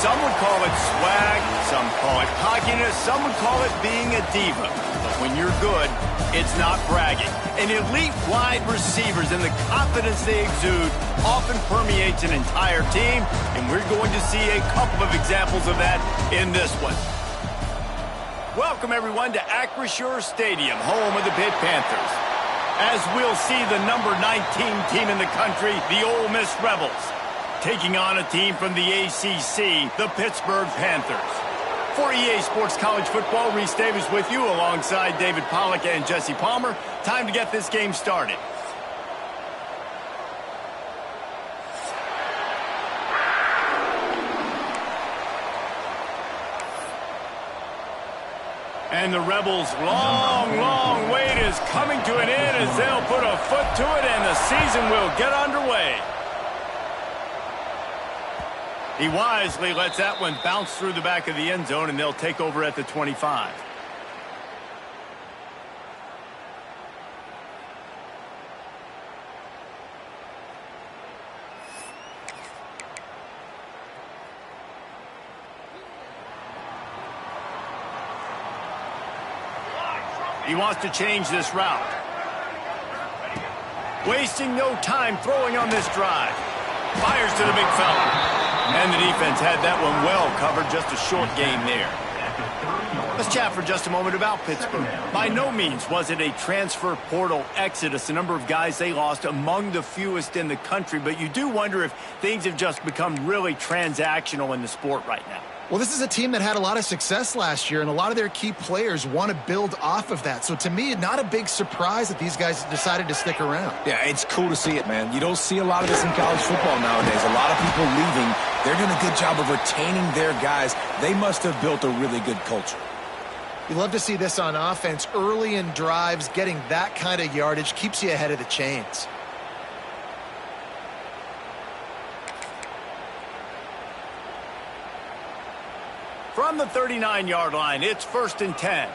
Some would call it swag, some call it cockiness, some would call it being a diva. But when you're good, it's not bragging. And elite wide receivers and the confidence they exude often permeates an entire team, and we're going to see a couple of examples of that in this one. Welcome, everyone, to Acrisure Stadium, home of the Pitt Panthers. As we'll see the number 19 team in the country, the Ole Miss Rebels, taking on a team from the ACC, the Pittsburgh Panthers. For EA Sports College Football, Reese Davis with you alongside David Pollack and Jesse Palmer. Time to get this game started. And the Rebels' long wait is coming to an end as they'll put a foot to it and the season will get underway. He wisely lets that one bounce through the back of the end zone, and they'll take over at the 25. He wants to change this route. Wasting no time throwing on this drive. Fires to the big fella. And the defense had that one well covered, just a short gain there. Let's chat for just a moment about Pittsburgh. By no means was it a transfer portal exodus. The number of guys they lost among the fewest in the country, but you do wonder if things have just become really transactional in the sport right now. Well, this is a team that had a lot of success last year, and a lot of their key players want to build off of that. So to me, not a big surprise that these guys decided to stick around. Yeah, it's cool to see it, man. You don't see a lot of this in college football nowadays. A lot of people leaving. They're doing a good job of retaining their guys. They must have built a really good culture. You love to see this on offense. Early in drives, getting that kind of yardage keeps you ahead of the chains. From the 39-yard line, it's 1st and 10.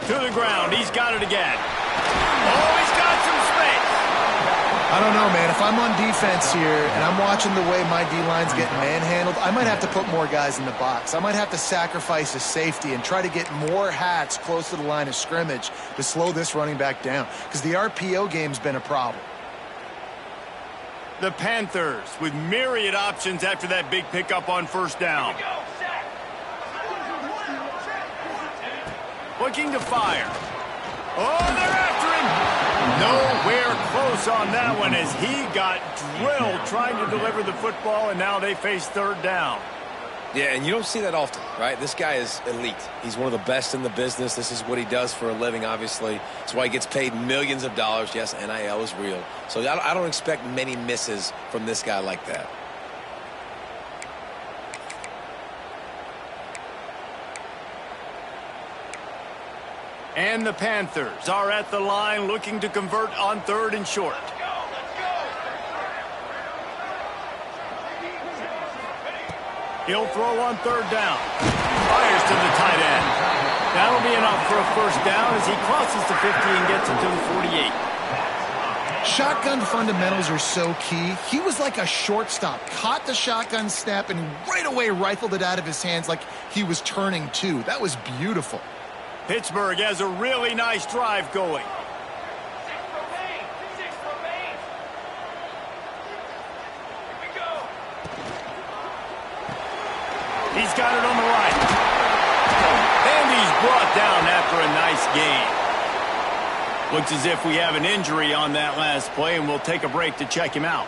To the ground. He's got it again. Oh, he's got some space. I don't know, man. If I'm on defense here and I'm watching the way my D-line's getting manhandled, I might have to put more guys in the box. I might have to sacrifice a safety and try to get more hats close to the line of scrimmage to slow this running back down, because the RPO game's been a problem. The Panthers with myriad options after that big pickup on 1st down. Looking to fire. Oh, they're after him. Nowhere close on that one as he got drilled trying to deliver the football, and now they face 3rd down. Yeah, and you don't see that often, right? This guy is elite. He's one of the best in the business. This is what he does for a living, obviously. That's why he gets paid millions of dollars. Yes, NIL is real. So I don't expect many misses from this guy like that. And the Panthers are at the line looking to convert on 3rd and short. He'll throw on 3rd down. Fires to the tight end. That'll be enough for a 1st down as he crosses the 50 and gets it to the 48. Shotgun fundamentals are so key. He was like a shortstop. Caught the shotgun snap and right away rifled it out of his hands like he was turning two. That was beautiful. Pittsburgh has a really nice drive going. He's got it on the right. And he's brought down after a nice gain. Looks as if we have an injury on that last play, and we'll take a break to check him out.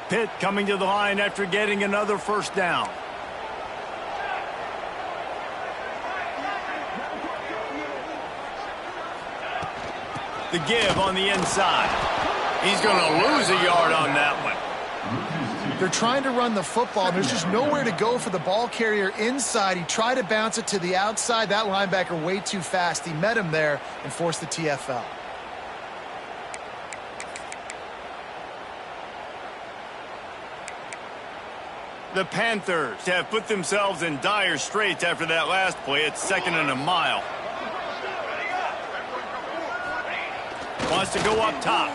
Pitt coming to the line after getting another 1st down. The give on the inside. He's going to lose a yard on that one. They're trying to run the football. There's just nowhere to go for the ball carrier inside. He tried to bounce it to the outside. That linebacker way too fast. He met him there and forced the TFL. The Panthers have put themselves in dire straits after that last play. It's 2nd and a mile. Wants to go up top.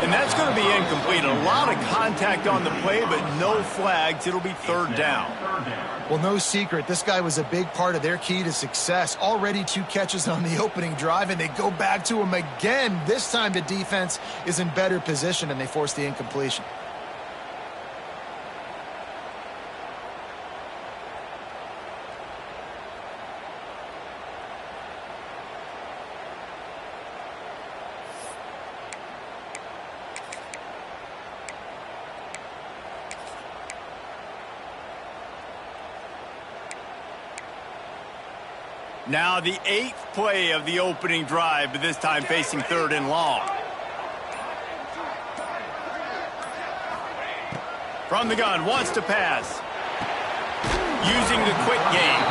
And that's going to be incomplete. A lot of contact on the play, but no flags. It'll be 3rd down. Well, no secret. This guy was a big part of their key to success. Already 2 catches on the opening drive, and they go back to him again. This time the defense is in better position, and they force the incompletion. Now the 8th play of the opening drive, but this time facing 3rd and long. From the gun, wants to pass. Using the quick game.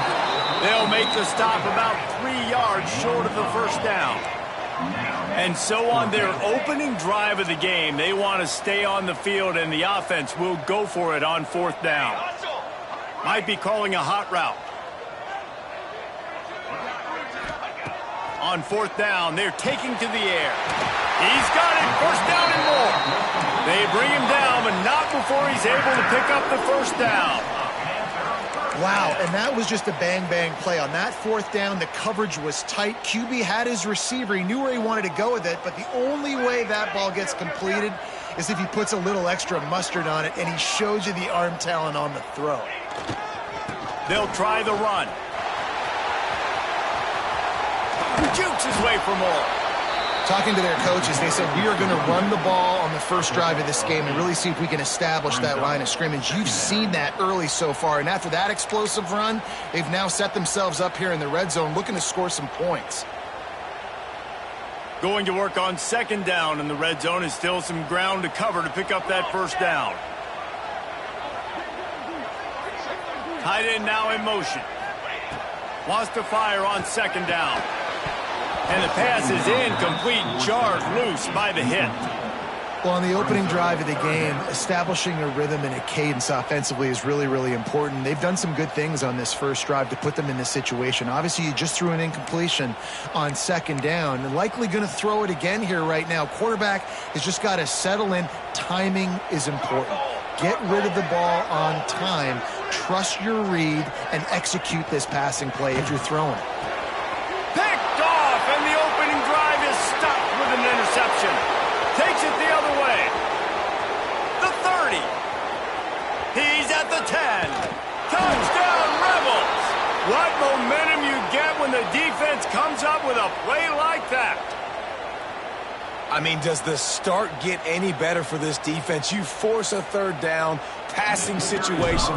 They'll make the stop about 3 yards short of the 1st down. And so on their opening drive of the game, they want to stay on the field, and the offense will go for it on 4th down. Might be calling a hot route. On 4th down, they're taking to the air. He's got it, 1st down and more. They bring him down, but not before he's able to pick up the 1st down. Wow, and that was just a bang-bang play. On that 4th down, the coverage was tight. QB had his receiver. He knew where he wanted to go with it, but the only way that ball gets completed is if he puts a little extra mustard on it, and he shows you the arm talent on the throw. They'll try the run. Jukes his way for more. Talking to their coaches, they said, we are going to run the ball on the first drive of this game and really see if we can establish that line of scrimmage. You've seen that early so far, and after that explosive run, they've now set themselves up here in the red zone looking to score some points. Going to work on 2nd down in the red zone is still some ground to cover to pick up that 1st down. Tight end now in motion. Wants to fire on 2nd down. And the pass is incomplete, jarred loose by the hit. Well, on the opening drive of the game, establishing a rhythm and a cadence offensively is really, really important. They've done some good things on this first drive to put them in this situation. Obviously, you just threw an incompletion on 2nd down, and likely going to throw it again here right now. Quarterback has just got to settle in. Timing is important. Get rid of the ball on time. Trust your read and execute this passing play if you're throwing it. Picked off, and the opening drive is stopped with an interception. Takes it the other way. The 30. He's at the 10. Touchdown, Rebels. What momentum you get when the defense comes up with a play like that. I mean, does the start get any better for this defense? You force a 3rd down, passing situation,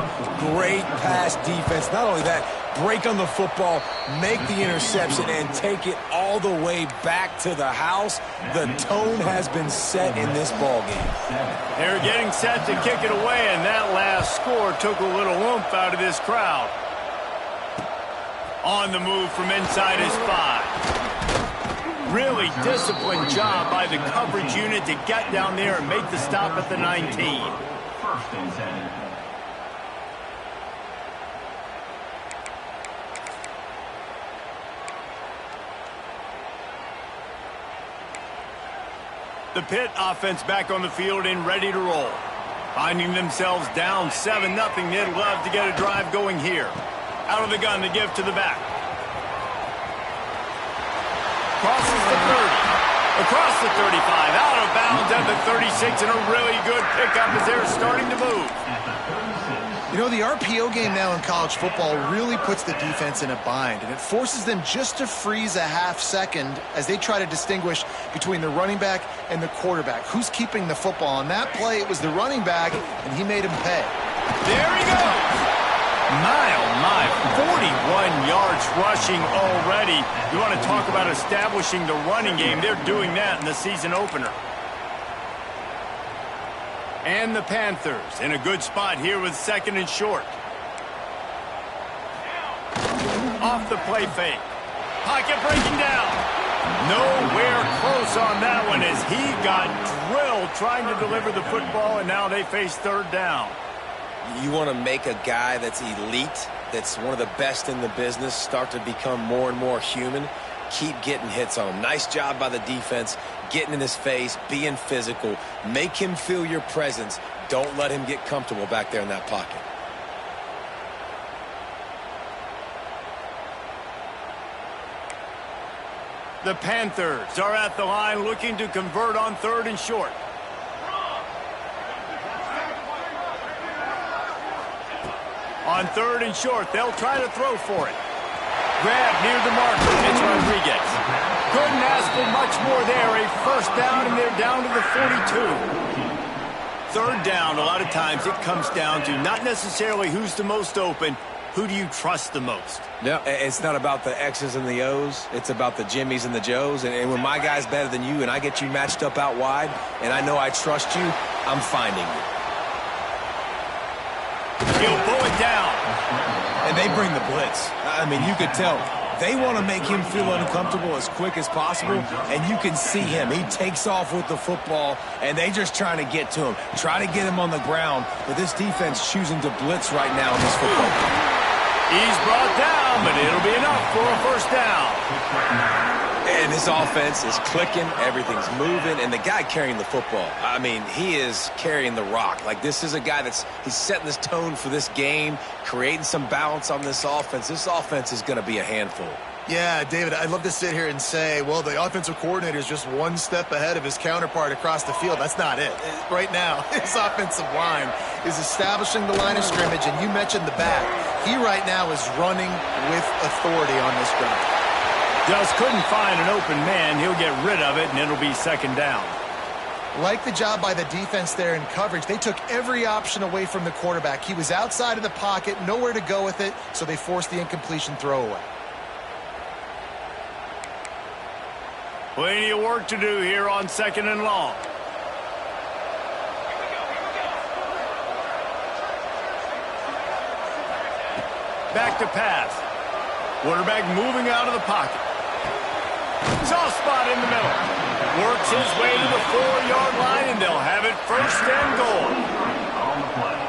great pass defense. Not only that, break on the football, make the interception, and take it all the way back to the house. The tone has been set in this ballgame. They're getting set to kick it away, and that last score took a little oomph out of this crowd. On the move from inside his 5. Really disciplined job by the coverage unit to get down there and make the stop at the 19. The Pitt offense back on the field and ready to roll. Finding themselves down 7-0, they'd love to get a drive going here. Out of the gun to give to the back. Crosses the 30. Across the 35. Out of bounds at the 36, and a really good pickup as they're starting to move. You know, the RPO game now in college football really puts the defense in a bind, and it forces them just to freeze a half second as they try to distinguish between the running back and the quarterback. Who's keeping the football? On that play, it was the running back, and he made him pay. There he goes. My, oh my, 41 yards rushing already. You want to talk about establishing the running game. They're doing that in the season opener. And the Panthers in a good spot here with 2nd and short. Off the play fake. Pocket breaking down. Nowhere close on that one as he got drilled trying to deliver the football, and now they face third down. You want to make a guy that's elite, that's one of the best in the business, start to become more and more human. Keep getting hits on him. Nice job by the defense, getting in his face, being physical. Make him feel your presence. Don't let him get comfortable back there in that pocket. The Panthers are at the line looking to convert on 3rd and short. On 3rd and short, they'll try to throw for it. Grab near the marker. It's Rodriguez. Couldn't ask for much more there. A first down, and they're down to the 42. 3rd down, a lot of times it comes down to not necessarily who's the most open. Who do you trust the most? Yeah, it's not about the X's and the O's. It's about the Jimmys and the Joes. And when my guy's better than you and I get you matched up out wide and I know I trust you, I'm finding you. He'll pull it down. And they bring the blitz. I mean, you could tell. They want to make him feel uncomfortable as quick as possible, and you can see him. He takes off with the football, and they just trying to get to him, try to get him on the ground, but this defense choosing to blitz right now in this football game. He's brought down, but it'll be enough for a first down. And this offense is clicking, everything's moving, and the guy carrying the football, I mean, he is carrying the rock. Like, this is a guy he's setting this tone for this game, creating some balance on this offense. This offense is going to be a handful. Yeah, David, I'd love to sit here and say, well, the offensive coordinator is just one step ahead of his counterpart across the field. That's not it. Right now, his offensive line is establishing the line of scrimmage, and you mentioned the back. He right now is running with authority on this ground. Just couldn't find an open man. He'll get rid of it, and it'll be 2nd down. Like the job by the defense there in coverage, they took every option away from the quarterback. He was outside of the pocket, nowhere to go with it, so they forced the incompletion throwaway. Plenty of work to do here on 2nd and long. Back to pass. Quarterback moving out of the pocket. Soft spot in the middle. Works his way to the 4-yard line, and they'll have it 1st and goal.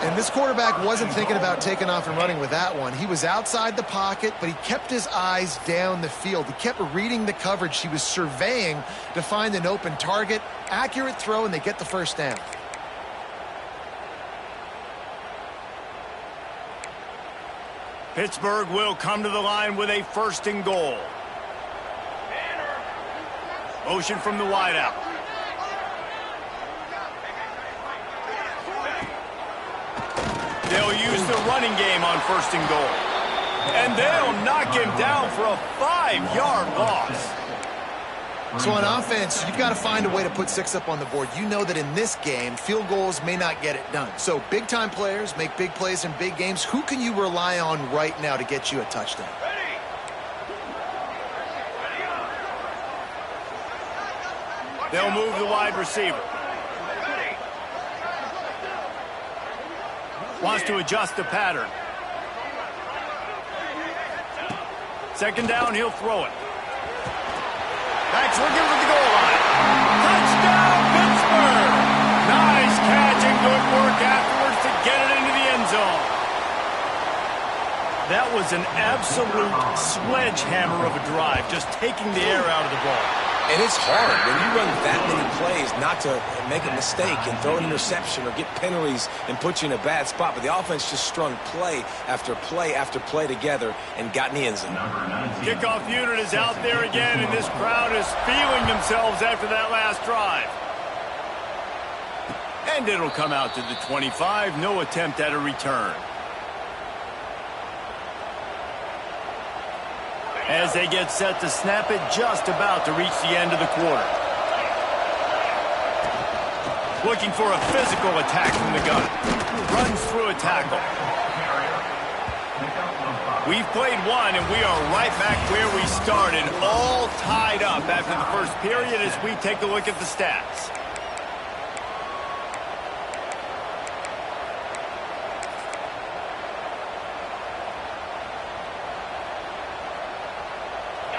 And this quarterback wasn't thinking about taking off and running with that one. He was outside the pocket, but he kept his eyes down the field. He kept reading the coverage. He was surveying to find an open target. Accurate throw, and they get the 1st down. Pittsburgh will come to the line with a 1st and goal. Motion from the wideout. They'll use the running game on 1st and goal. And they'll knock him down for a 5-yard loss. So on offense, you've got to find a way to put 6 up on the board. You know that in this game, field goals may not get it done. So big-time players make big plays in big games. Who can you rely on right now to get you a touchdown? They'll move the wide receiver. Wants to adjust the pattern. 2nd down, he'll throw it. Back's looking for the goal line. Touchdown, Pittsburgh! Nice catch and good work afterwards to get it into the end zone. That was an absolute sledgehammer of a drive, just taking the air out of the ball. And it's hard when you run that many plays not to make a mistake and throw an interception or get penalties and put you in a bad spot. But the offense just strung play after play after play together and got in the end zone. Kickoff unit is out there again, and this crowd is feeling themselves after that last drive. And it'll come out to the 25. No attempt at a return. As they get set to snap it, just about to reach the end of the quarter. Looking for a physical attack from the gun. Runs through a tackle. We've played one, and we are right back where we started, all tied up after the first period as we take a look at the stats.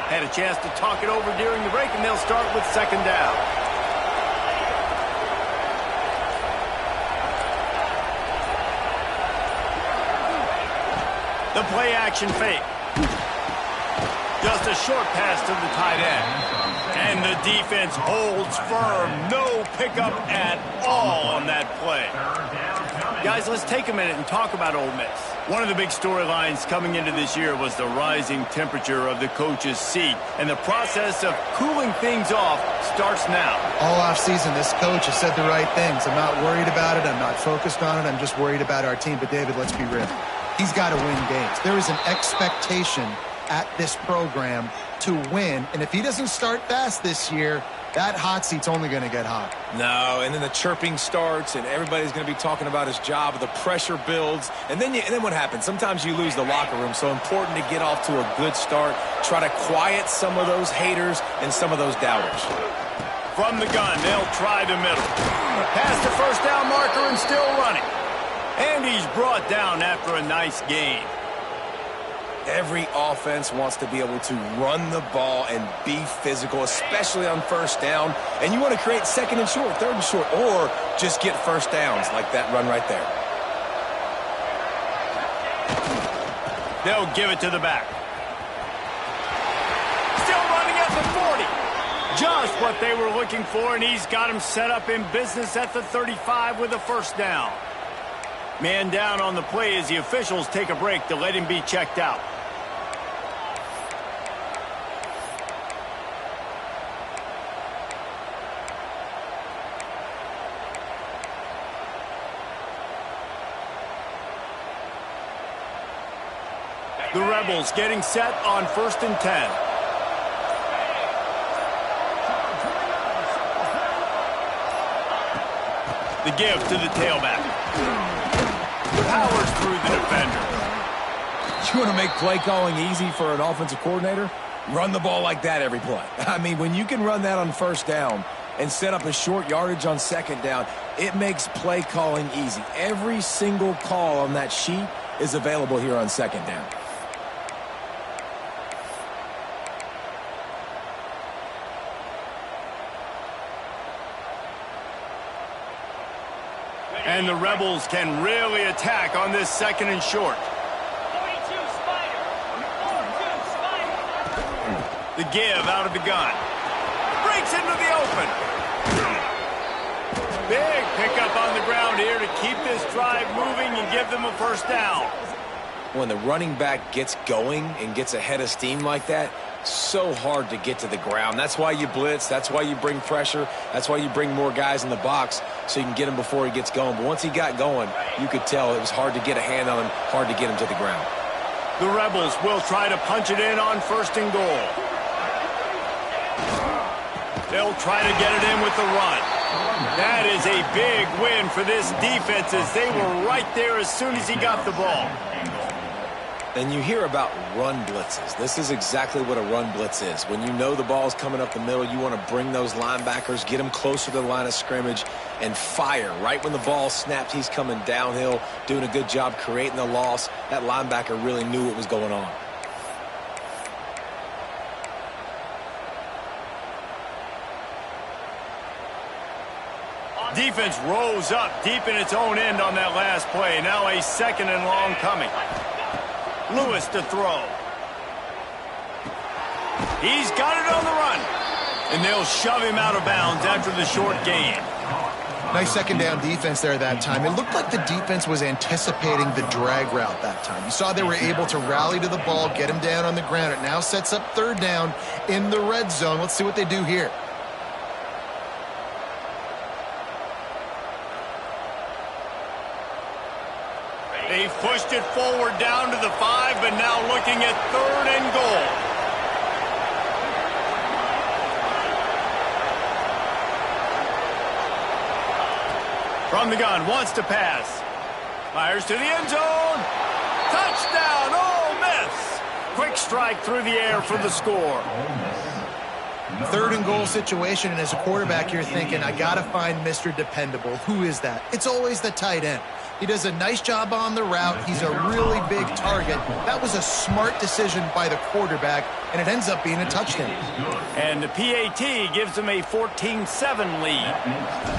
Had a chance to talk it over during the break, and they'll start with second down. The play action fake. Just a short pass to the tight end. And the defense holds firm. No pickup at all on that play. Guys, let's take a minute and talk about Ole Miss. One of the big storylines coming into this year was the rising temperature of the coach's seat. And the process of cooling things off starts now. All offseason, this coach has said the right things. I'm not worried about it. I'm not focused on it. I'm just worried about our team. But, David, let's be real. He's got to win games. There is an expectation at this program to win. And if he doesn't start fast this year, that hot seat's only going to get hot. No, and then the chirping starts, and everybody's going to be talking about his job. The pressure builds, and then what happens? Sometimes you lose the locker room. So important to get off to a good start. Try to quiet some of those haters and some of those doubters. From the gun, they'll try the middle. Past the first down marker and still running. And he's brought down after a nice gain. Every offense wants to be able to run the ball and be physical, especially on first down. And you want to create second and short, third and short, or just get first downs like that run right there. They'll give it to the back. Still running at the 40. Just what they were looking for, and he's got him set up in business at the 35 with a first down. Man down on the play as the officials take a break to let him be checked out. The Rebels getting set on 1st and 10. The give to the tailback. Powers through the defender. You want to make play calling easy for an offensive coordinator? Run the ball like that every play. I mean, when you can run that on first down and set up a short yardage on second down, it makes play calling easy. Every single call on that sheet is available here on second down. And the Rebels can really attack on this second and short. 42 Spider. 42 Spider. The give out of the gun. Breaks into the open. Big pickup on the ground here to keep this drive moving and give them a first down. When the running back gets going and gets ahead of steam like that, so hard to get to the ground. That's why you blitz. That's why you bring pressure. That's why you bring more guys in the box so you can get him before he gets going. But once he got going, you could tell it was hard to get a hand on him, hard to get him to the ground. The Rebels will try to punch it in on 1st and goal. They'll try to get it in with the run. That is a big win for this defense as they were right there as soon as he got the ball. And you hear about run blitzes. This is exactly what a run blitz is. When you know the ball's coming up the middle, you want to bring those linebackers, get them closer to the line of scrimmage, and fire. Right when the ball snaps, he's coming downhill, doing a good job creating the loss. That linebacker really knew what was going on. Defense rose up deep in its own end on that last play. Now a second and long coming. Lewis to throw. He's got it on the run. And they'll shove him out of bounds after the short gain. Nice second down defense there that time. It looked like the defense was anticipating the drag route that time. You saw they were able to rally to the ball, get him down on the ground. It now sets up third down in the red zone. Let's see what they do here. They've pushed it forward down to the 5, but now looking at 3rd and goal. From the gun, wants to pass. Fires to the end zone. Touchdown, Ole Miss. Quick strike through the air for the score. Third and goal situation, and as a quarterback, you're thinking, I got to find Mr. Dependable. Who is that? It's always the tight end. He does a nice job on the route. He's a really big target. That was a smart decision by the quarterback, and it ends up being a touchdown. And the PAT gives them a 14-7 lead.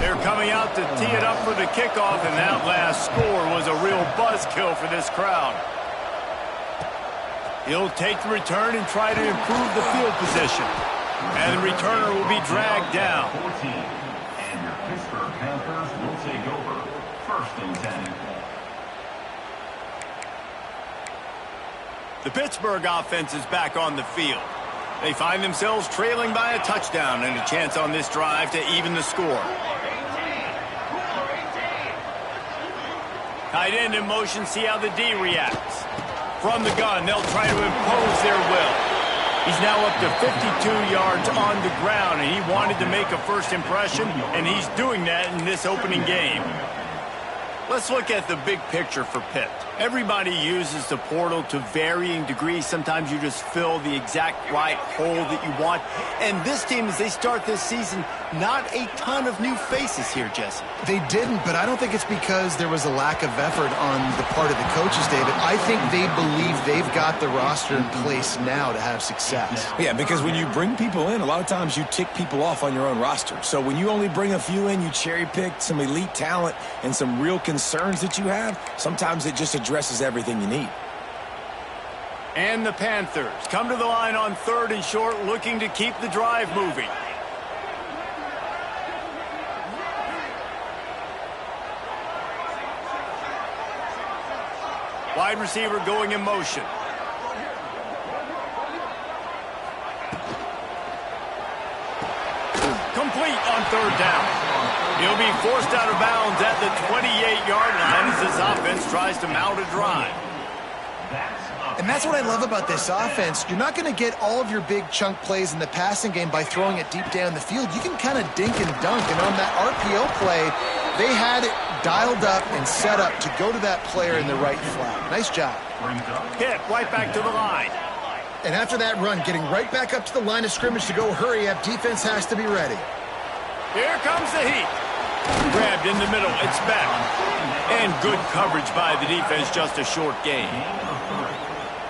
They're coming out to tee it up for the kickoff, and that last score was a real buzzkill for this crowd. He'll take the return and try to improve the field position. And the returner will be dragged down. 14, and your Pittsburgh Panthers will take over. First and 10. The Pittsburgh offense is back on the field. They find themselves trailing by a touchdown and a chance on this drive to even the score. Tight end in motion, see how the D reacts. From the gun, they'll try to impose their will. He's now up to 52 yards on the ground, and he wanted to make a first impression, and he's doing that in this opening game. Let's look at the big picture for Pitt. Everybody uses the portal to varying degrees. Sometimes you just fill the exact right hole that you want. And this team, as they start this season, not a ton of new faces here, Jesse. They didn't, but I don't think it's because there was a lack of effort on the part of the coaches, David. I think they believe they've got the roster in place now to have success. Yeah, because when you bring people in, a lot of times you tick people off on your own roster. So when you only bring a few in, you cherry-pick some elite talent and some real concerns that you have, sometimes it just addresses everything you need. And the Panthers come to the line on third and short, looking to keep the drive moving. Wide receiver going in motion. Complete on third down. He'll be forced out of bounds at the 28-yard line as this offense tries to mount a drive. And that's what I love about this offense. You're not going to get all of your big chunk plays in the passing game by throwing it deep down the field. You can kind of dink and dunk. And on that RPO play, they had it dialed up and set up to go to that player in the right flat. Nice job. Hit right back to the line. And after that run, getting right back up to the line of scrimmage to go hurry up, defense has to be ready. Here comes the heat. Grabbed in the middle, it's back. And good coverage by the defense, just a short gain.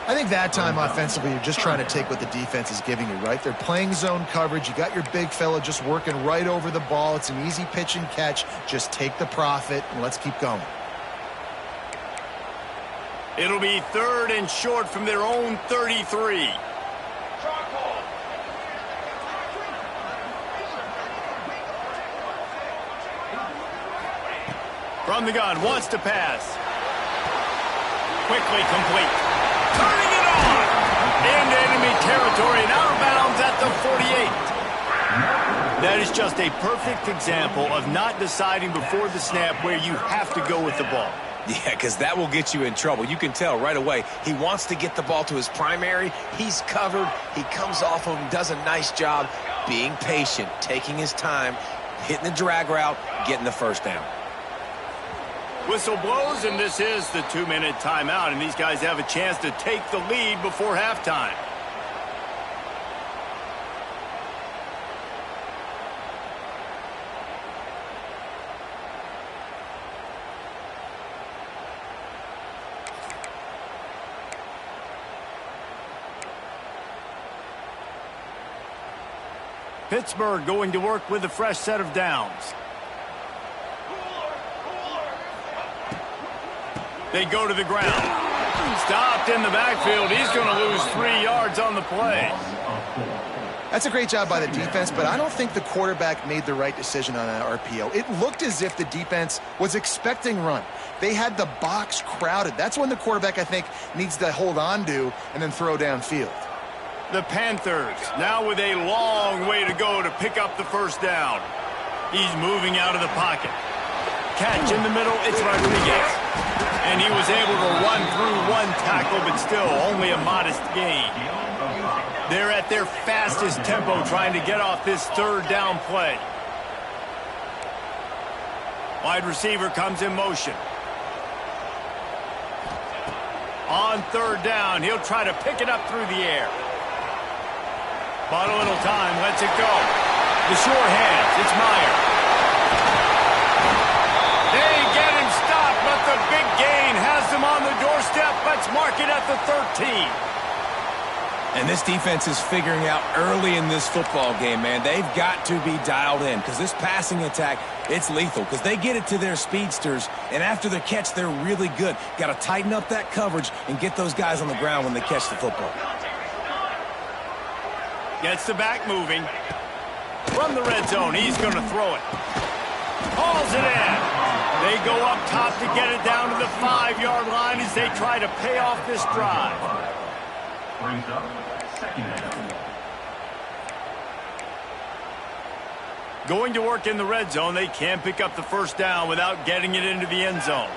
I think that time offensively, you're just trying to take what the defense is giving you, right? They're playing zone coverage. You got your big fella just working right over the ball. It's an easy pitch and catch. Just take the profit and let's keep going. It'll be third and short from their own 33. From the gun, wants to pass. Quickly complete. Turning it on! Into enemy territory and out of bounds at the 48. That is just a perfect example of not deciding before the snap where you have to go with the ball. Yeah, because that will get you in trouble. You can tell right away. He wants to get the ball to his primary. He's covered. He comes off of him, does a nice job being patient, taking his time, hitting the drag route, getting the first down. Whistle blows, and this is the 2-minute timeout, and these guys have a chance to take the lead before halftime. Pittsburgh going to work with a fresh set of downs. They go to the ground. Stopped in the backfield. He's going to lose 3 yards on the play. That's a great job by the defense, but I don't think the quarterback made the right decision on that RPO. It looked as if the defense was expecting run. They had the box crowded. That's when the quarterback, I think, needs to hold on to and then throw downfield. The Panthers now with a long way to go to pick up the first down. He's moving out of the pocket. Catch in the middle, it's Rodriguez. And he was able to run through one tackle, but still only a modest gain. They're at their fastest tempo trying to get off this third down play. Wide receiver comes in motion. On third down, he'll try to pick it up through the air. Bought a little time, lets it go. The sure hands, it's Meyer. They get him stopped, but the big gain has them on the doorstep. Let's mark it at the 13. And this defense is figuring out early in this football game, man. They've got to be dialed in because this passing attack, it's lethal because they get it to their speedsters, and after the catch, they're really good. Got to tighten up that coverage and get those guys on the ground when they catch the football. Gets the back moving. From the red zone, he's going to throw it. Hauls it in. They go up top to get it down to the 5-yard line as they try to pay off this drive. Brings up second down. Going to work in the red zone, they can't pick up the first down without getting it into the end zone.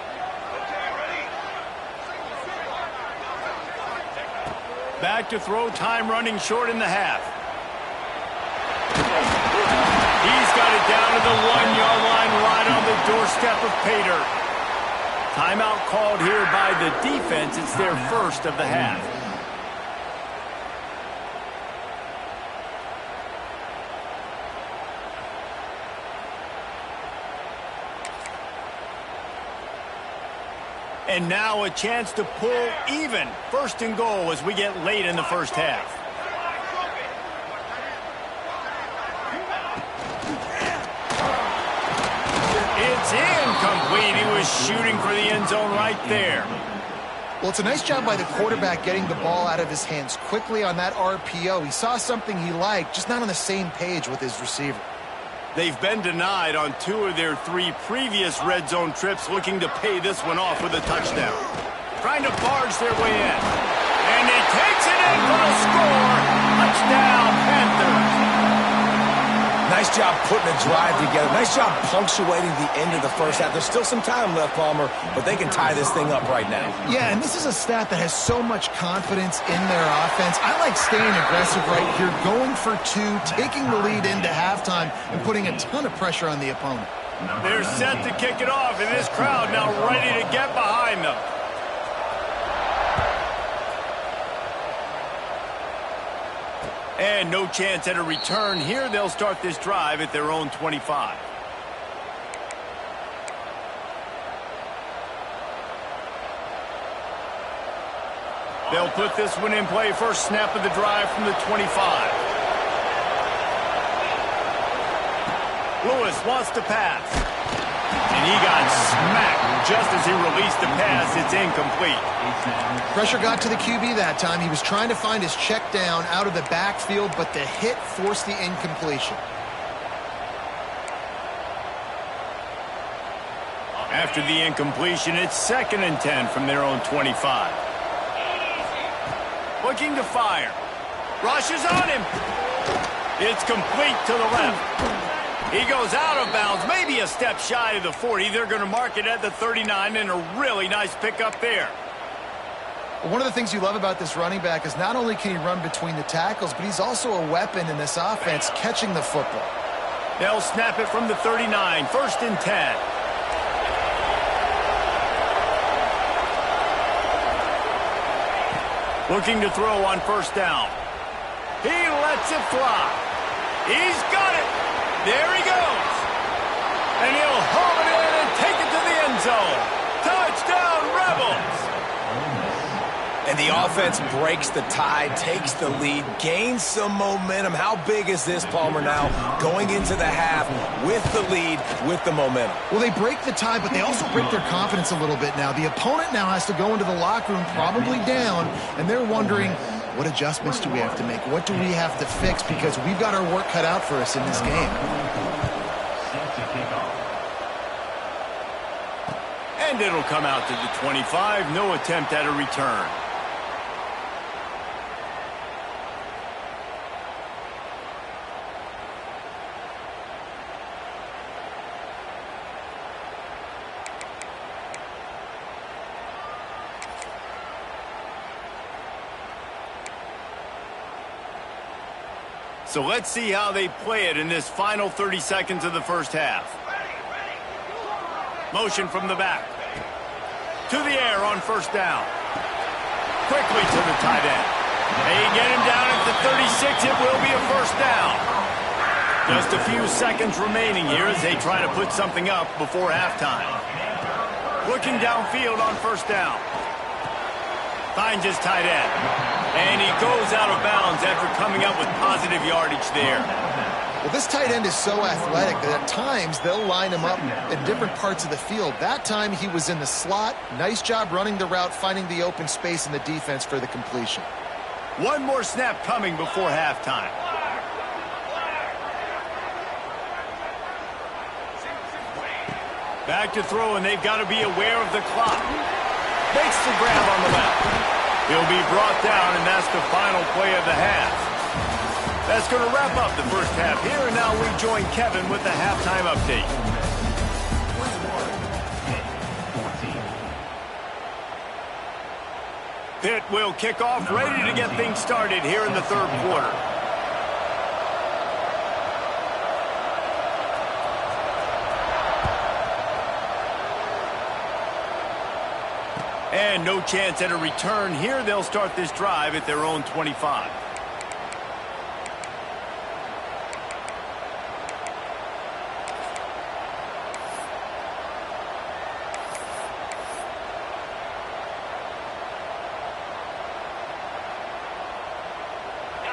Back to throw, time running short in the half. He's got it down to the 1-yard line right on the doorstep of Pater. Timeout called here by the defense. It's their first of the half. And now a chance to pull even. First and goal as we get late in the first half. It's incomplete. He was shooting for the end zone right there. Well, it's a nice job by the quarterback getting the ball out of his hands quickly on that RPO. He saw something he liked, just not on the same page with his receiver. They've been denied on 2 of their 3 previous red zone trips, looking to pay this one off with a touchdown. Trying to barge their way in. And he takes it in for a score. Touchdown, Panthers. Nice job putting a drive together. Nice job punctuating the end of the first half. There's still some time left, Palmer, but they can tie this thing up right now. Yeah, and this is a staff that has so much confidence in their offense. I like staying aggressive right here, going for 2, taking the lead into halftime, and putting a ton of pressure on the opponent. They're set to kick it off, and this crowd now ready to get behind them. And no chance at a return here. They'll start this drive at their own 25. They'll put this one in play. First snap of the drive from the 25. Lewis wants to pass. And he got smacked just as he released the pass. It's incomplete. Pressure got to the QB that time. He was trying to find his check down out of the backfield, but the hit forced the incompletion. After the incompletion, it's 2nd and 10 from their own 25. Looking to fire. Rushes on him. It's complete to the left. He goes out of bounds, maybe a step shy of the 40. They're going to mark it at the 39, and a really nice pickup there. One of the things you love about this running back is not only can he run between the tackles, but he's also a weapon in this offense, catching the football. They'll snap it from the 39, 1st and 10. Looking to throw on first down. He lets it fly. He's got it. There he goes. And he'll haul it in and take it to the end zone. Touchdown, Rebels. And the offense breaks the tie, takes the lead, gains some momentum. How big is this, Palmer, now going into the half with the lead, with the momentum? Well, they break the tie, but they also break their confidence a little bit now. The opponent now has to go into the locker room probably down, and they're wondering, what adjustments do we have to make? What do we have to fix? Because we've got our work cut out for us in this game. And it'll come out to the 25. No attempt at a return. So let's see how they play it in this final 30 seconds of the first half. Motion from the back. To the air on first down. Quickly to the tight end. They get him down at the 36. It will be a first down. Just a few seconds remaining here as they try to put something up before halftime. Looking downfield on first down. Finds his tight end. And he goes out of bounds after coming up with positive yardage there. Well, this tight end is so athletic that at times they'll line him up in different parts of the field. That time he was in the slot. Nice job running the route, finding the open space in the defense for the completion. One more snap coming before halftime. Back to throw, and they've got to be aware of the clock. Makes the grab on the left. He'll be brought down, and that's the final play of the half. That's going to wrap up the first half here, and now we join Kevin with the halftime update. Pitt will kick off, ready to get things started here in the third quarter. And no chance at a return here. They'll start this drive at their own 25.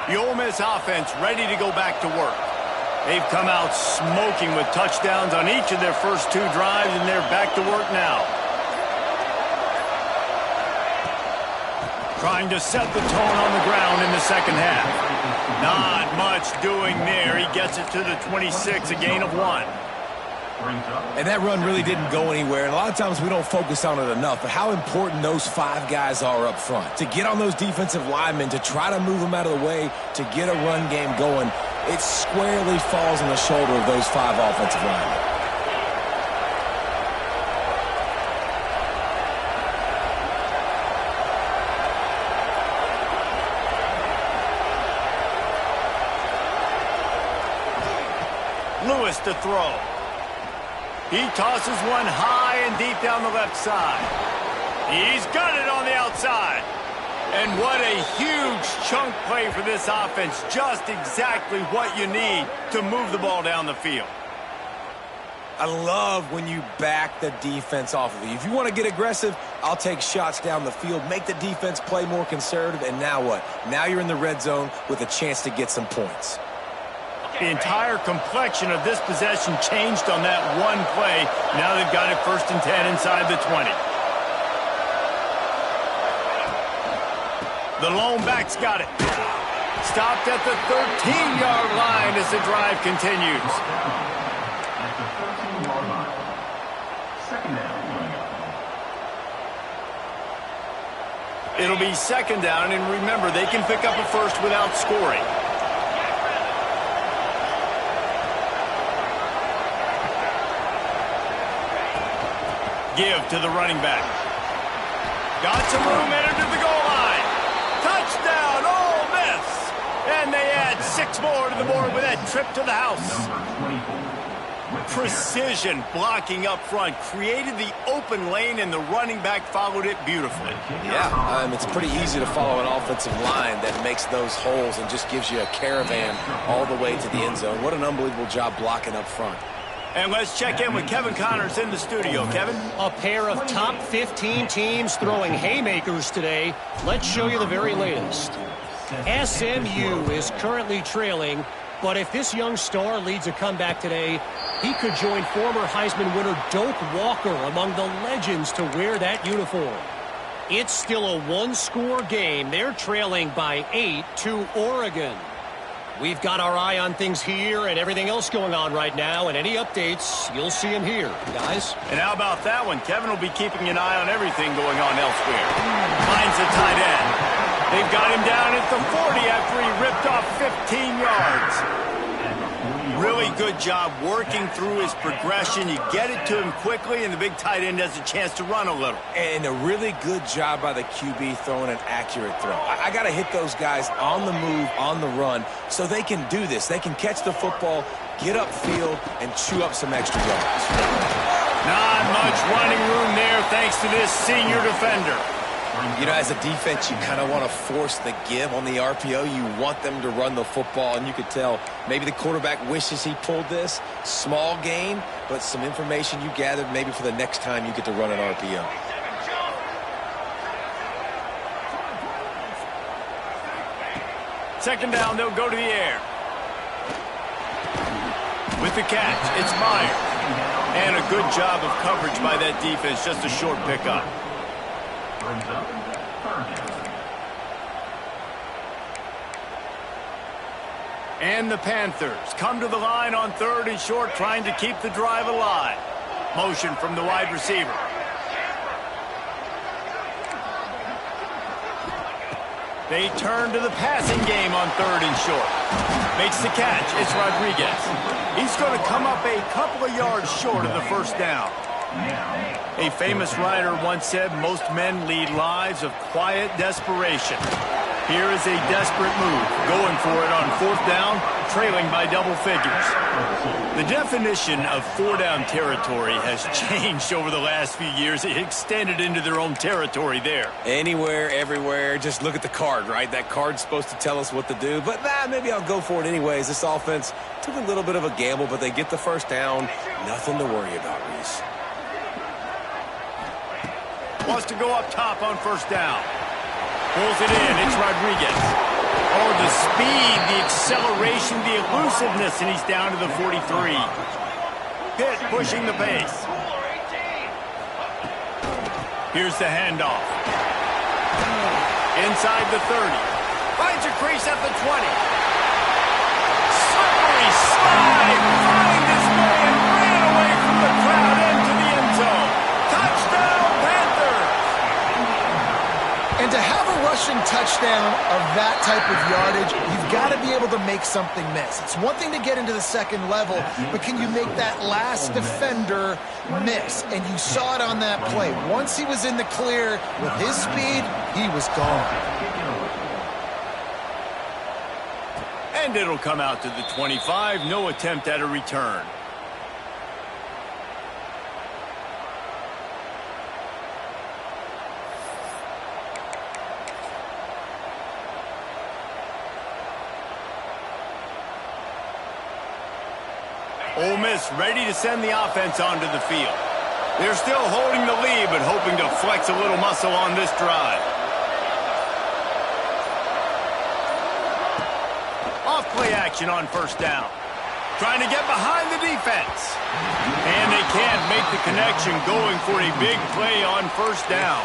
The Ole Miss offense ready to go back to work. They've come out smoking with touchdowns on each of their first two drives, and they're back to work now. Trying to set the tone on the ground in the second half. Not much doing there. He gets it to the 26, a gain of 1. And that run really didn't go anywhere. And a lot of times we don't focus on it enough, but how important those 5 guys are up front. To get on those defensive linemen, to try to move them out of the way, to get a run game going, it squarely falls on the shoulder of those 5 offensive linemen. Lewis to throw. He tosses one high and deep down the left side. He's got it on the outside. And what a huge chunk play for this offense. Just exactly what you need to move the ball down the field. I love when you back the defense off of you. If you want to get aggressive, I'll take shots down the field, make the defense play more conservative, and now what? Now you're in the red zone with a chance to get some points. The entire complexion of this possession changed on that one play. Now they've got it 1st and 10 inside the 20. The lone back's got it. Stopped at the 13-yard line as the drive continues. At the 13-yard line. Second down coming up. It'll be second down, and remember, they can pick up a first without scoring. Give to the running back. Got some room, entered to the goal line. Touchdown, Ole Miss. And they add 6 more to the board with that trip to the house. Precision blocking up front. Created the open lane, and the running back followed it beautifully. Yeah, it's pretty easy to follow an offensive line that makes those holes and just gives you a caravan all the way to the end zone. What an unbelievable job blocking up front. And let's check in with Kevin Connors in the studio. Kevin? A pair of top 15 teams throwing haymakers today. Let's show you the very latest. SMU is currently trailing, but if this young star leads a comeback today, he could join former Heisman winner Doak Walker among the legends to wear that uniform. It's still a one-score game. They're trailing by 8 to Oregon. We've got our eye on things here and everything else going on right now, and any updates, you'll see them here, guys. And how about that one? Kevin will be keeping an eye on everything going on elsewhere. Finds the tight end. They've got him down at the 40 after he ripped off 15 yards. Really good job working through his progression. You get it to him quickly, and the big tight end has a chance to run a little. And a really good job by the QB throwing an accurate throw. I got to hit those guys on the move, on the run, so they can do this. They can catch the football, get upfield, and chew up some extra yards. Not much running room there thanks to this senior defender. You know, as a defense, you kind of want to force the give on the RPO. You want them to run the football, and you could tell maybe the quarterback wishes he pulled this. Small gain, but some information you gathered maybe for the next time you get to run an RPO. Second down, they'll go to the air. With the catch, it's Myers. And a good job of coverage by that defense, just a short pickup. And the Panthers come to the line on 3rd and short, trying to keep the drive alive. Motion from the wide receiver. They turn to the passing game on 3rd and short. Makes the catch. It's Rodriguez. He's going to come up a couple of yards short of the first down. A famous writer once said, most men lead lives of quiet desperation. Here is a desperate move, going for it on 4th down, trailing by double figures. The definition of 4-down territory has changed over the last few years. It extended into their own territory there. Anywhere, everywhere, just look at the card, right? That card's supposed to tell us what to do, but maybe I'll go for it anyways. This offense took a little bit of a gamble, but they get the first down. Nothing to worry about, Reese. Wants to go up top on 1st down. Pulls it in. It's Rodriguez. Oh, the speed, the acceleration, the elusiveness, and he's down to the 43. Pitt pushing the pace. Here's the handoff. Inside the 30. Finds a crease at the 20. Slippery slide. Find this man. Ran away from the crowd into the end zone. Touchdown, Panthers. And to have a rushing touchdown of that type of yardage, you've got to be able to make something miss. It's one thing to get into the second level, but can you make that last defender miss? And you saw it on that play. Once he was in the clear with his speed, he was gone. And it'll come out to the 25. No attempt at a return. Ole Miss ready to send the offense onto the field. They're still holding the lead, but hoping to flex a little muscle on this drive. Off-play action on 1st down. Trying to get behind the defense. And they can't make the connection, going for a big play on 1st down.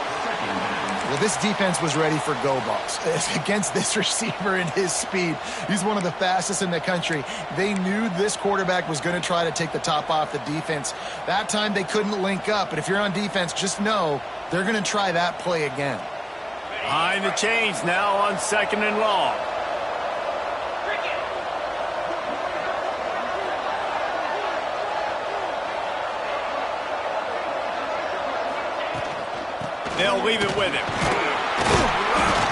Well, this defense was ready for go balls. Against this receiver and his speed, he's one of the fastest in the country. They knew this quarterback was going to try to take the top off the defense. That time they couldn't link up, but if you're on defense, just know they're going to try that play again. Behind the chains now on 2nd and long. They'll leave it with him.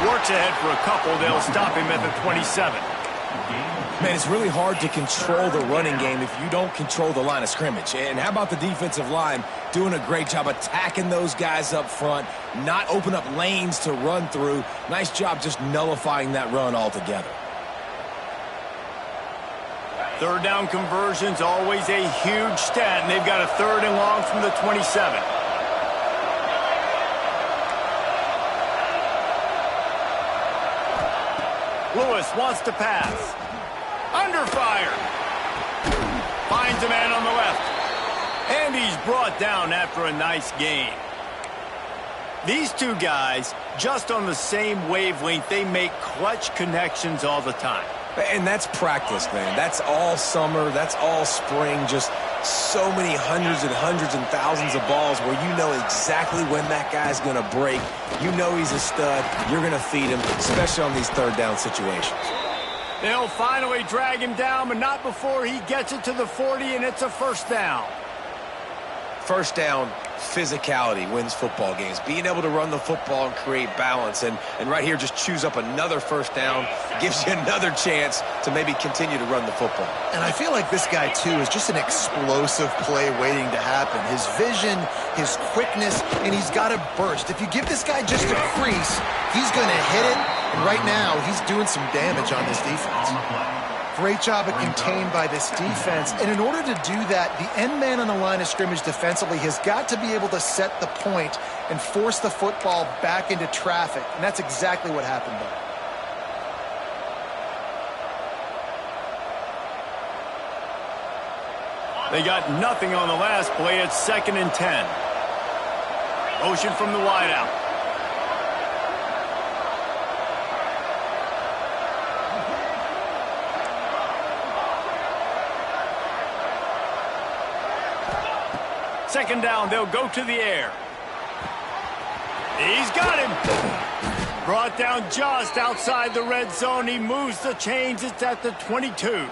Works ahead for a couple. They'll stop him at the 27. Man, it's really hard to control the running game if you don't control the line of scrimmage. And how about the defensive line doing a great job attacking those guys up front, not open up lanes to run through. Nice job just nullifying that run altogether. 3rd down conversion's always a huge stat, and they've got a 3rd and long from the 27. Lewis wants to pass. Under fire. Finds a man on the left. And he's brought down after a nice gain. These two guys, just on the same wavelength, they make clutch connections all the time. And that's practice, man. That's all summer. That's all spring. Just so many hundreds and thousands of balls where you know exactly when that guy's going to break. You know he's a stud. You're going to feed him, especially on these 3rd down situations. They'll finally drag him down, but not before he gets it to the 40, and it's a 1st down. 1st down, physicality wins football games. Being able to run the football and create balance. And right here, just choose up another first down. Gives you another chance to maybe continue to run the football. And I feel like this guy, too, is just an explosive play waiting to happen. His vision, his quickness, and he's got a burst. If you give this guy just a crease, he's going to hit it. And right now, he's doing some damage on this defense. Great job of contained by this defense. And in order to do that, the end man on the line of scrimmage defensively has got to be able to set the point and force the football back into traffic. And that's exactly what happened there. They got nothing on the last play. It's 2nd and 10. Motion from the wideout. Second down, they'll go to the air. He's got him. Brought down just outside the red zone. He moves the chains. It's at the 22.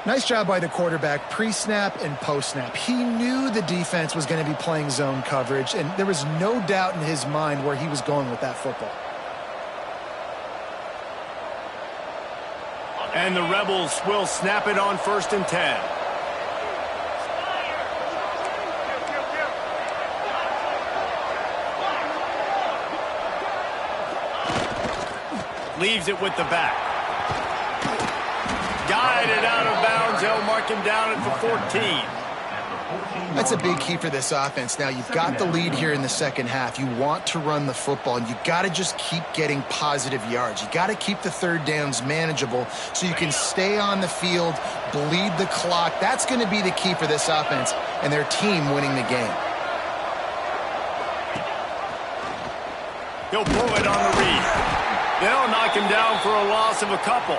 Nice job by the quarterback, pre-snap and post-snap. He knew the defense was going to be playing zone coverage, and there was no doubt in his mind where he was going with that football. And the Rebels will snap it on 1st and 10. Leaves it with the back. Guided out of bounds. They'll mark him down at the 14. That's a big key for this offense. Now, you've got the lead here in the second half. You want to run the football, and you got to just keep getting positive yards. You got to keep the third downs manageable so you can stay on the field, bleed the clock. That's going to be the key for this offense and their team winning the game. He'll pull it on the read. They'll knock him down for a loss of a couple.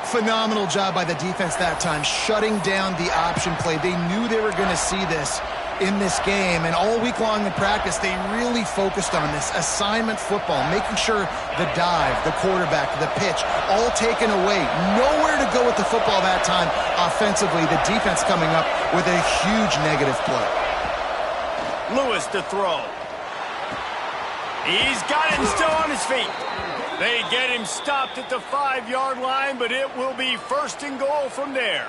Phenomenal job by the defense that time, shutting down the option play. They knew they were going to see this in this game, and all week long in practice, they really focused on this assignment football, making sure the dive, the quarterback, the pitch, all taken away. Nowhere to go with the football that time offensively. The defense coming up with a huge negative play. Lewis to throw. He's got him still on his feet. They get him stopped at the 5-yard line, but it will be 1st and goal from there.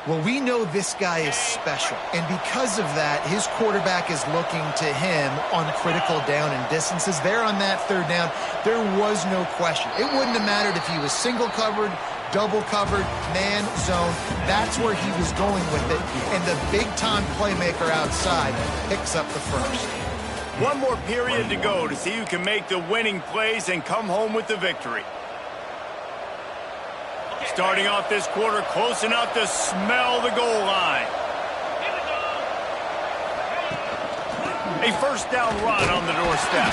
Well, we know this guy is special, and because of that, his quarterback is looking to him on critical down and distances. There on that third down, there was no question. It wouldn't have mattered if he was single covered, double covered, man, zone. That's where he was going with it, and the big-time playmaker outside picks up the first. One more period to go to see who can make the winning plays and come home with the victory. Starting off this quarter close enough to smell the goal line. A first down run on the doorstep.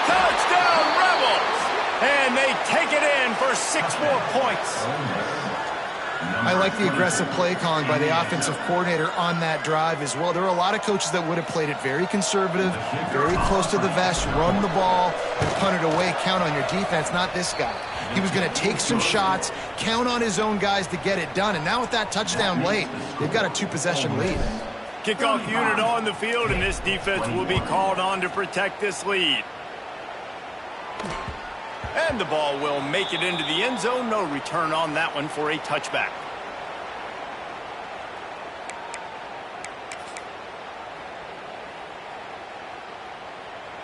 Touchdown, Rebels! And they take it in for 6 more points. I like the aggressive play calling by the offensive coordinator on that drive as well. There are a lot of coaches that would have played it very conservative, very close to the vest, run the ball, and punt it away. Count on your defense, not this guy. He was going to take some shots, count on his own guys to get it done. And now with that touchdown late, they've got a 2-possession lead. Kickoff unit on the field, and this defense will be called on to protect this lead. And the ball will make it into the end zone. No return on that one for a touchback.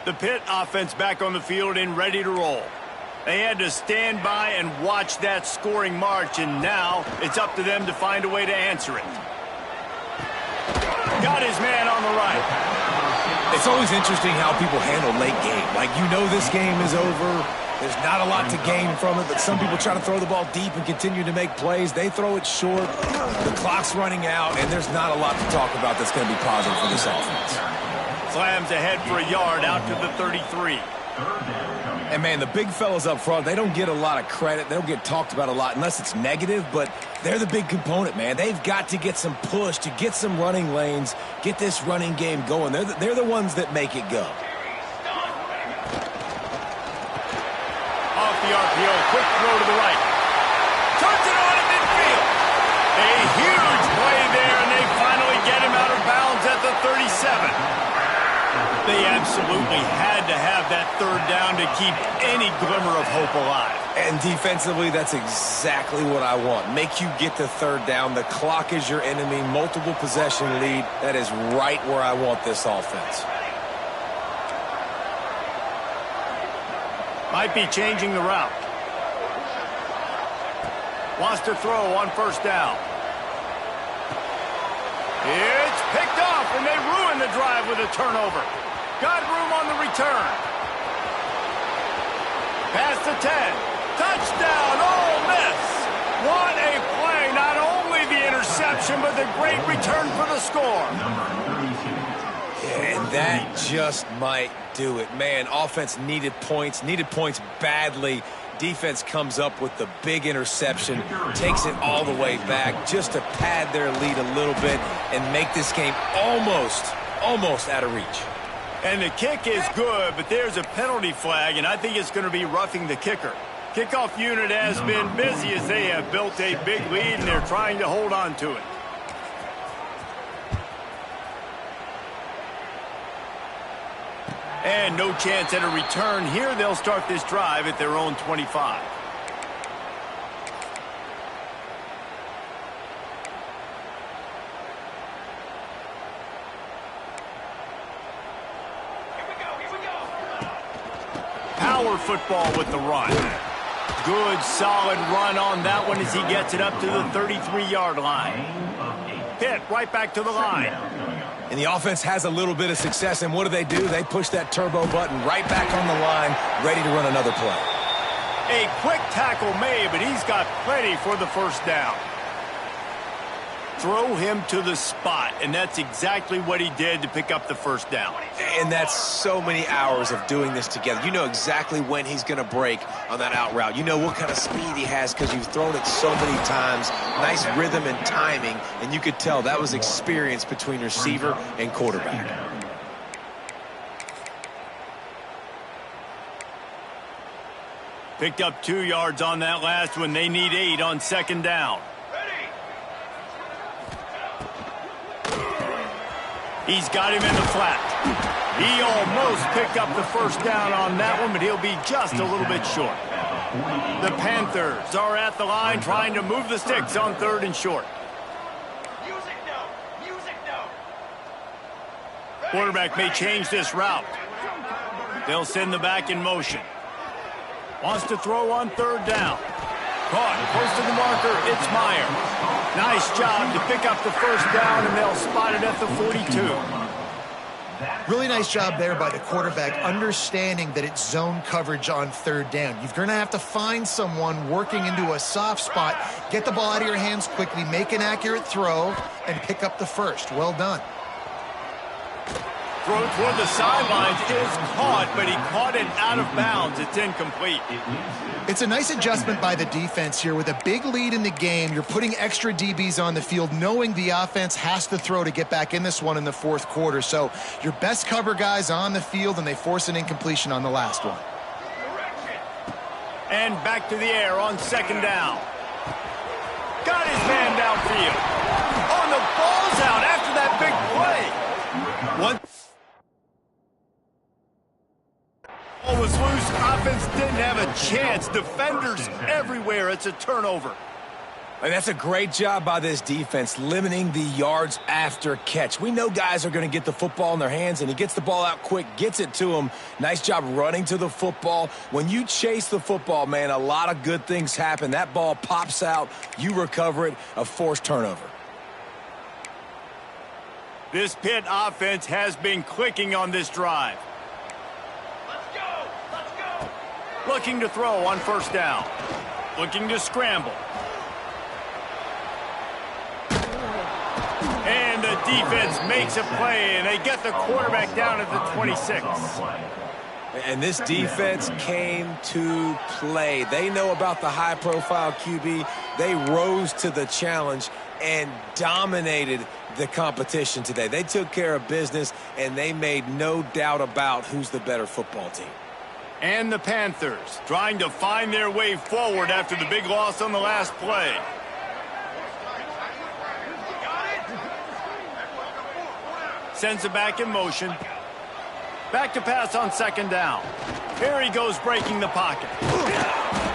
The Pitt offense back on the field and ready to roll. They had to stand by and watch that scoring march, and now it's up to them to find a way to answer it. Got his man on the right. It's always interesting how people handle late game. Like, you know this game is over. There's not a lot to gain from it, but some people try to throw the ball deep and continue to make plays. They throw it short. The clock's running out, and there's not a lot to talk about that's going to be positive for this offense. Slams ahead for a yard out to the 33. And, man, the big fellas up front, they don't get a lot of credit. They don't get talked about a lot unless it's negative, but they're the big component, man. They've got to get some push, to get some running lanes, get this running game going. They're the ones that make it go. Off the RPO, quick throw to the right. Turns it on at midfield. A huge play there, and they finally get him out of bounds 37. They absolutely had to have that third down to keep any glimmer of hope alive. And defensively, that's exactly what I want. Make you get the third down. The clock is your enemy. Multiple possession lead. That is right where I want this offense. Might be changing the route. Wants to throw on first down. It's picked off, and they ruin the drive with a turnover. Got room on the return. Past the 10. Touchdown, Ole Miss. What a play. Not only the interception, but the great return for the score. Yeah, and that just might do it. Man, offense needed points badly. Defense comes up with the big interception, takes it all the way back just to pad their lead a little bit and make this game almost out of reach. And the kick is good, but there's a penalty flag, and I think it's going to be roughing the kicker. Kickoff unit has been busy as they have built a big lead, and they're trying to hold on to it. And no chance at a return here. They'll start this drive at their own 25. Power football with the run. Good, solid run on that one as he gets it up to the 33-yard line. Pitt right back to the line. And the offense has a little bit of success, and what do? They push that turbo button right back on the line, ready to run another play. A quick tackle made, but he's got plenty for the first down. Throw him to the spot, and that's exactly what he did to pick up the first down. And that's so many hours of doing this together. You know exactly when he's going to break on that out route. You know what kind of speed he has because you've thrown it so many times. Nice rhythm and timing, and you could tell that was experience between receiver and quarterback. Picked up 2 yards on that last one. They need 8 on second down. He's got him in the flat. He almost picked up the first down on that one, but he'll be just a little bit short. The Panthers are at the line trying to move the sticks on third and short. Quarterback may change this route. They'll send the back in motion. Wants to throw on third down. Caught close to the marker. It's Meyer. Nice job to pick up the first down, and they'll spot it at the 42. Really nice job there by the quarterback, understanding that it's zone coverage on third down. You're going to have to find someone working into a soft spot, get the ball out of your hands quickly, make an accurate throw, and pick up the first. Well done. Throw toward the sidelines is caught, but he caught it out of bounds. It's incomplete. It's a nice adjustment by the defense here. With a big lead in the game, you're putting extra DBs on the field, knowing the offense has to throw to get back in this one in the fourth quarter. So your best cover guys on the field, and they force an incompletion on the last one. And back to the air on second down. Got his man downfield. Oh, and the ball's out after that big play. One. Ball was loose. Offense didn't have a chance. Defenders everywhere. It's a turnover. And that's a great job by this defense, limiting the yards after catch. We know guys are going to get the football in their hands, and he gets the ball out quick, gets it to him. Nice job running to the football. When you chase the football, man, a lot of good things happen. That ball pops out. You recover it. A forced turnover. This Pitt offense has been clicking on this drive. Looking to throw on first down. Looking to scramble. And the defense makes a play, and they get the quarterback down at the 26. And this defense came to play. They know about the high-profile QB. They rose to the challenge and dominated the competition today. They took care of business, and they made no doubt about who's the better football team. And the Panthers trying to find their way forward after the big loss on the last play. Sends it back in motion. Back to pass on second down. Here he goes breaking the pocket.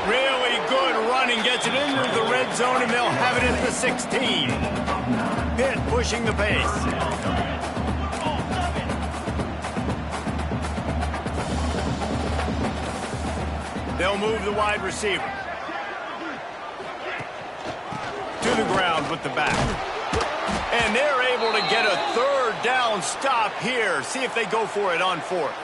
Really good running. Gets it into the red zone, and they'll have it at the 16. Pitt pushing the pace. They'll move the wide receiver to the ground with the back. And they're able to get a third down stop here. See if they go for it on fourth.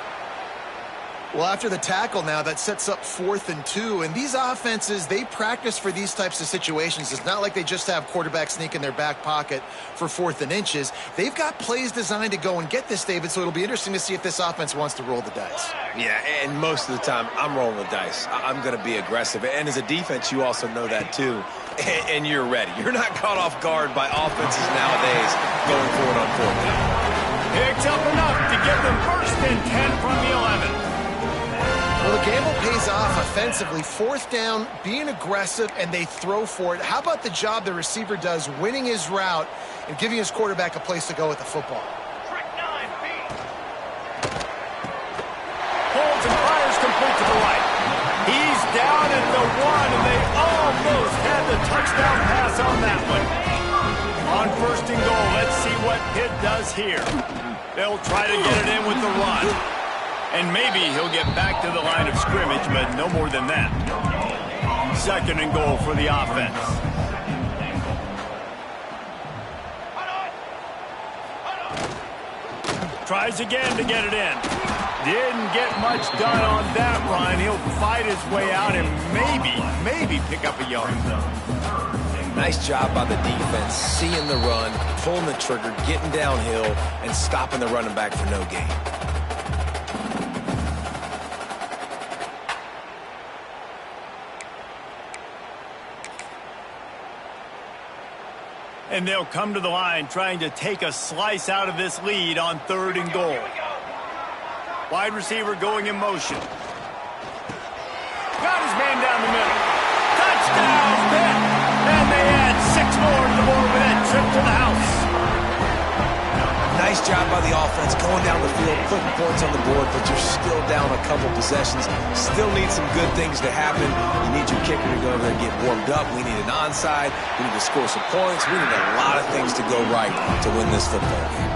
Well, after the tackle now, that sets up 4th and 2. And these offenses, they practice for these types of situations. It's not like they just have quarterback sneak in their back pocket for 4th and inches. They've got plays designed to go and get this, David, so it'll be interesting to see if this offense wants to roll the dice. Yeah, and most of the time, I'm rolling the dice. I'm going to be aggressive. And as a defense, you also know that too. And you're ready. You're not caught off guard by offenses nowadays going for it on 4th down. Picks up enough to give them 1st and 10 from the 11. Well, the gamble pays off offensively. 4th down, being aggressive, and they throw for it. How about the job the receiver does winning his route and giving his quarterback a place to go with the football? Trick 9B. Holds and fires complete to the right. He's down at the 1, and they almost had the touchdown pass on that one. On 1st and goal, let's see what Pitt does here. They'll try to get it in with the run. And maybe he'll get back to the line of scrimmage, but no more than that. 2nd and goal for the offense. Tries again to get it in. Didn't get much done on that run. He'll fight his way out and maybe pick up a yard. Nice job by the defense, seeing the run, pulling the trigger, getting downhill, and stopping the running back for no gain. And they'll come to the line trying to take a slice out of this lead on 3rd and goal. Wide receiver going in motion. Got his man down the middle. Touchdown, Pitt! And they add 6 more to the board with that trip to the house. Nice job by the offense going down the field, putting points on the board, but you're still down a couple possessions. Still need some good things to happen. You need your kicker to go over there and get warmed up. We need an onside. We need to score some points. We need a lot of things to go right to win this football game.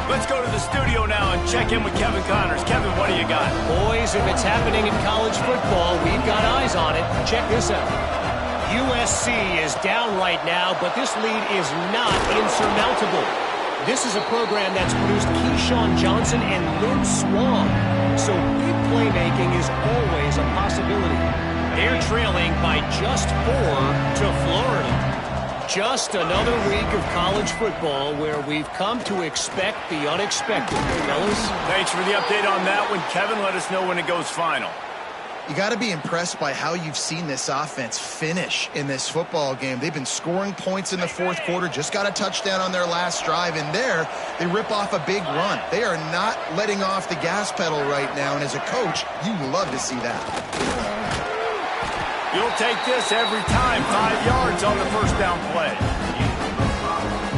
Let's go to the studio now and check in with Kevin Connors. Kevin, what do you got? Boys, if it's happening in college football, we've got eyes on it. Check this out. USC is down right now, but this lead is not insurmountable. This is a program that's produced Keyshawn Johnson and Lynn Swan. So big playmaking is always a possibility. They're trailing by just 4 to Florida. Just another week of college football where we've come to expect the unexpected, fellas. Thanks for the update on that one, Kevin. Let us know when it goes final. You got to be impressed by how you've seen this offense finish in this football game. They've been scoring points in the 4th quarter, just got a touchdown on their last drive, and there they rip off a big run. They are not letting off the gas pedal right now, and as a coach, you love to see that. You'll take this every time. 5 yards on the 1st down play.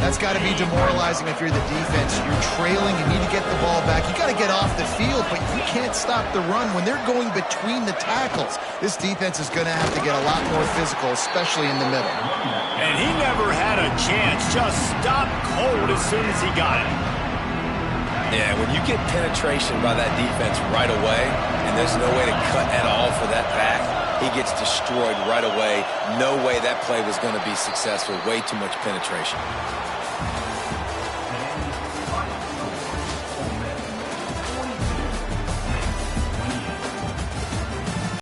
That's got to be demoralizing if you're the defense. You're trailing, you need to get the ball back. You got to get off the field, but you can't stop the run when they're going between the tackles. This defense is going to have to get a lot more physical, especially in the middle. And he never had a chance. Just stopped cold as soon as he got it. Yeah, when you get penetration by that defense right away, and there's no way to cut at all for that back, he gets destroyed right away. No way that play was going to be successful. Way too much penetration.